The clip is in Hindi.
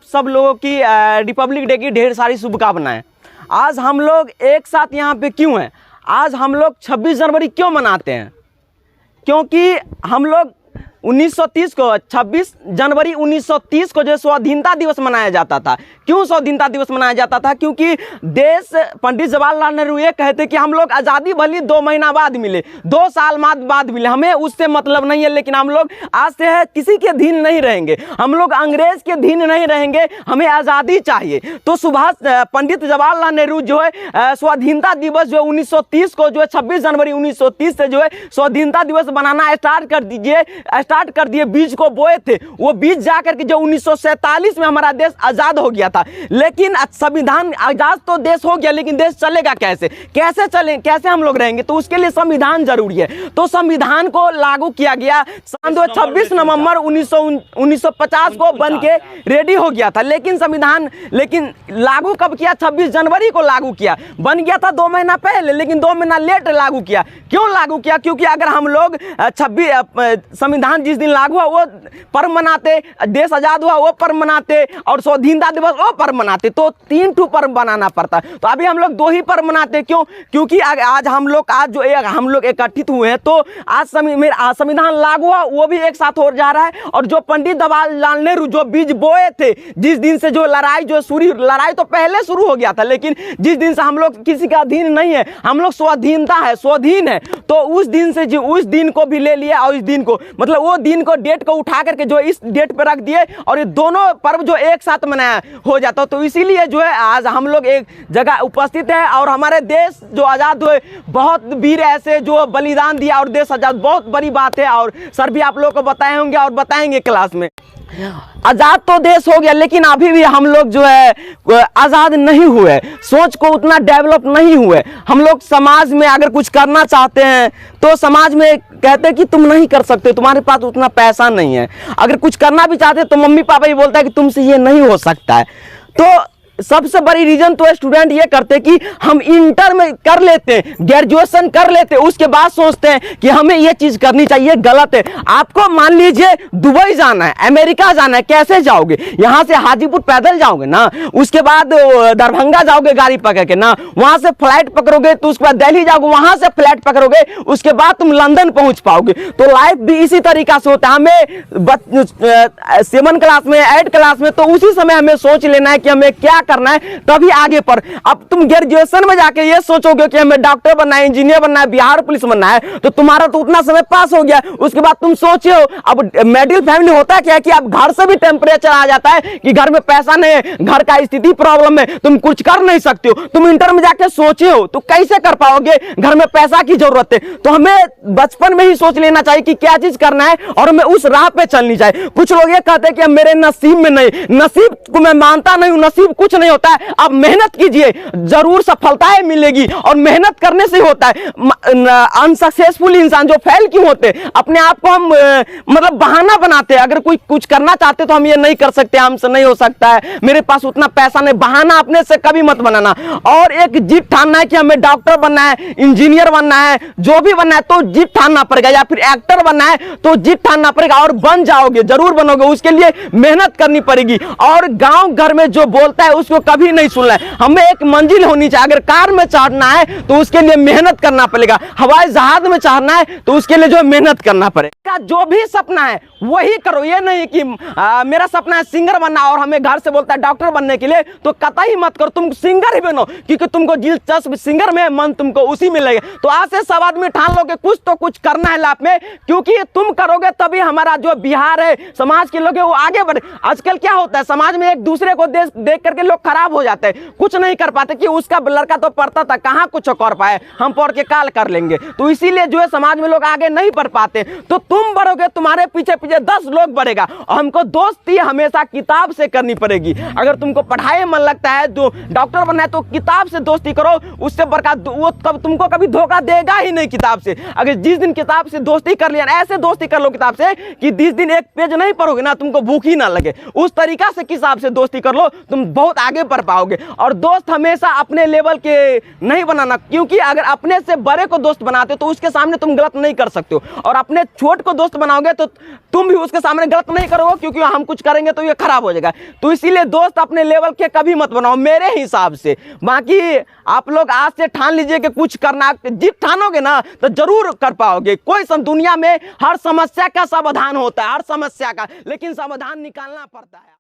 सब लोगों की रिपब्लिक डे की ढेर सारी शुभकामनाएं। आज हम लोग एक साथ यहाँ पे क्यों हैं? आज हम लोग 26 जनवरी क्यों मनाते हैं? क्योंकि हम लोग 1930 को 26 जनवरी 1930 को जो स्वाधीनता दिवस मनाया जाता था। क्यों स्वाधीनता दिवस मनाया जाता था? क्योंकि देश पंडित जवाहरलाल नेहरू ये कहते कि हम लोग आज़ादी भली 2 महीना बाद मिले, 2 साल बाद मिले, हमें उससे मतलब नहीं है, लेकिन हम लोग आज से है किसी के अधीन नहीं रहेंगे, हम लोग अंग्रेज के अधीन नहीं रहेंगे, हमें आज़ादी चाहिए। तो सुभाष पंडित जवाहरलाल नेहरू जो है स्वाधीनता दिवस जो 1930 को जो है 26 जनवरी 1930 से जो है स्वाधीनता दिवस बनाना स्टार्ट कर दिए। बीज को बोए थे, वो बीज जाकर के जो 1947 में हमारा देश आजाद हो गया था। लेकिन संविधान आजाद तो देश हो गया, लेकिन देश चलेगा कैसे हम लोग रहेंगे? तो उसके लिए संविधान जरूरी है। तो संविधान को लागू किया गया 26 नवंबर 1950 को बन के रेडी हो गया था। लेकिन लागू कब किया? 26 जनवरी को लागू किया। बन गया था 2 महीना पहले, लेकिन 2 महीना लेट लागू किया। क्यों लागू किया? क्योंकि अगर हम लोग 26 संविधान जिस दिन लागू हुआ वो पर्व मनाते, देश आजाद हुआ वो पर्व मनाते, और स्वाधीनता दिवस वो पर्व मनाते, तो 3 ठू पर्व बनाना पड़ता। तो अभी हम लोग 2 ही पर्व मनाते। क्यों? क्योंकि आज हम लोग एकत्रित हुए हैं, तो आज संविधान लागू हुआ वो भी एक साथ हो जा रहा है। और जो पंडित जवाहरलाल नेहरू जो बीज बोए थे, जिस दिन से जो लड़ाई तो पहले शुरू हो गया था, लेकिन जिस दिन से हम लोग किसी का अधीन नहीं है, हम लोग स्वाधीन है, तो उस दिन से उस दिन को भी ले लिया, और इस दिन को मतलब वो दिन को डेट को उठा करके जो इस डेट पे रख दिए, और ये दोनों पर्व जो एक साथ मनाया हो जाता। तो इसीलिए जो है आज हम लोग एक जगह उपस्थित है, और हमारे देश जो आज़ाद हुए, बहुत वीर ऐसे जो बलिदान दिया और देश आज़ाद, बहुत बड़ी बात है। और सर भी आप लोगों को बताए होंगे और बताएंगे क्लास में। आज़ाद तो देश हो गया, लेकिन अभी भी हम लोग जो है आज़ाद नहीं हुए, सोच को उतना डेवलप नहीं हुए। हम लोग समाज में अगर कुछ करना चाहते हैं तो समाज में कहते हैं कि तुम नहीं कर सकते, तुम्हारे पास उतना पैसा नहीं है। अगर कुछ करना भी चाहते तो मम्मी पापा ही बोलता है कि तुमसे ये नहीं हो सकता है। तो सबसे बड़ी रीजन तो स्टूडेंट ये करते कि हम इंटर में कर लेते हैं, ग्रेजुएशन कर लेते हैं, उसके बाद सोचते हैं कि हमें ये चीज करनी चाहिए, गलत है। आपको मान लीजिए दुबई जाना है, अमेरिका जाना है, कैसे जाओगे? यहां से हाजीपुर पैदल जाओगे ना, उसके बाद दरभंगा जाओगे गाड़ी पकड़ के ना, वहां से फ्लाइट पकड़ोगे, तो उसके बाद दिल्ली जाओगे, वहां से फ्लाइट पकड़ोगे, उसके बाद तुम लंदन पहुंच पाओगे। तो लाइफ भी इसी तरीका से होता है। हमें 7 क्लास में 8 क्लास में तो उसी समय हमें सोच लेना है कि हमें क्या करना है, तभी आगे पर। अब तुम ग्रेजुएशन में जाके ये सोचोगे कि हमें डॉक्टर बनना है, इंजीनियर बनना है, बिहार पुलिस बनना है, तो तुम्हारा तो उतना समय पास हो गया। उसके बाद तुम सोचे हो, अब मिडिल फैमिली होता क्या है कि अब घर से भी टेम्परेचर आ जाता है कि घर में पैसा नहीं है, घर का स्थिति प्रॉब्लम है, तुम कुछ कर नहीं सकते हो। तुम इंटर में जाके सोचे हो तो कैसे कर पाओगे? घर में पैसा की जरूरत है। तो हमें बचपन में ही सोच लेना चाहिए कि क्या चीज करना है, और हमें उस राह पे चलनी चाहिए। कुछ लोग ये कहते हैं कि मेरे नसीब में नहीं, नसीब को मैं मानता नहीं हूं, नसीब कुछ नहीं होता है। आप मेहनत कीजिए, जरूर सफलताएं मिलेगी, और मेहनत करने से होता है। अनसक्सेसफुल इंसान जो फेल क्यों होते, अपने आप को हम मतलब बहाना बनाते हैं। अगर कोई कुछ करना चाहते तो हम ये नहीं कर सकते, हमसे नहीं हो सकता है, मेरे पास उतना पैसा नहीं, बहाना अपने से कभी मत बनाना। और एक जिद ठानना है कि हमें डॉक्टर बनना है, इंजीनियर बनना है, जो भी बनना है तो जिद ठानना पड़ेगा, या फिर एक्टर बनना है तो जिद ठानना पड़ेगा, और बन जाओगे, जरूर बनोगे। उसके लिए मेहनत करनी पड़ेगी, और गांव घर में जो बोलता है उसको कभी नहीं सुनना है। हमें एक मंजिल होनी चाहिए। अगर कार में चढ़ना है तो उसके लिए मेहनत करना पड़ेगा, हवाई जहाज में चढ़ना है तो उसके लिए जो मेहनत करना पड़ेगा। जो भी सपना है वही करो। ये नहीं कि मेरा सपना है सिंगर बनना, और हमें घर से बोलता है डॉक्टर बनने के लिए, तो कतई मत करो, तुम सिंगर ही बनो, क्योंकि तुमको दिलचस्प सिंगर में मन तुमको उसी में लगेगा। तो आज से सब आदमी ठान लो कि कुछ तो कुछ करना है लाइफ में, क्योंकि तुम करोगे तभी हमारा जो बिहार है, समाज के लोग है वो आगे बढ़े। आजकल क्या होता है, समाज में एक दूसरे को देख करके लोग खराब हो जाते हैं, कुछ नहीं कर पाते कि उसका लड़का तो पढ़ता था, कहाँ कुछ कर पाए, हम पढ़ के काल कर लेंगे। तो इसीलिए जो है समाज में लोग आगे नहीं बढ़ पाते। तो तुम बढ़ोगे, तुम्हारे पीछे 10 लोग बढ़ेगा। और हमको दोस्ती हमेशा किताब से करनी पड़ेगी। अगर तुमको पढ़ाई मन लगता है, जो डॉक्टर बनना है, तो किताब से दोस्ती करो, उससे बड़का वो तुमको कभी धोखा देगा ही नहीं किताब से। अगर जिस दिन किताब से दोस्ती कर लिया, ऐसे दोस्ती कर लो किताब से कि जिस दिन एक पेज नहीं पढ़ोगे ना, तुमको भूख ही ना लगे, उस तरीका से किताब से दोस्ती कर लो, तुम बहुत आगे बढ़ पाओगे। और दोस्त हमेशा अपने लेवल के नहीं बनाना, क्योंकि अगर अपने से बड़े को दोस्त बनाते हो तो उसके सामने तुम गलत नहीं कर सकते हो, और अपने छोट को दोस्त बनाओगे तो तुम भी उसके सामने गलत नहीं करोगे, क्योंकि हम कुछ करेंगे तो ये खराब हो जाएगा। तो इसीलिए दोस्त अपने लेवल के कभी मत बनाओ मेरे हिसाब से। बाकी आप लोग आज से ठान लीजिए कि कुछ करना, जिस ठानोगे ना तो जरूर कर पाओगे। कोई दुनिया में हर समस्या का समाधान होता है, हर समस्या का, लेकिन समाधान निकालना पड़ता है।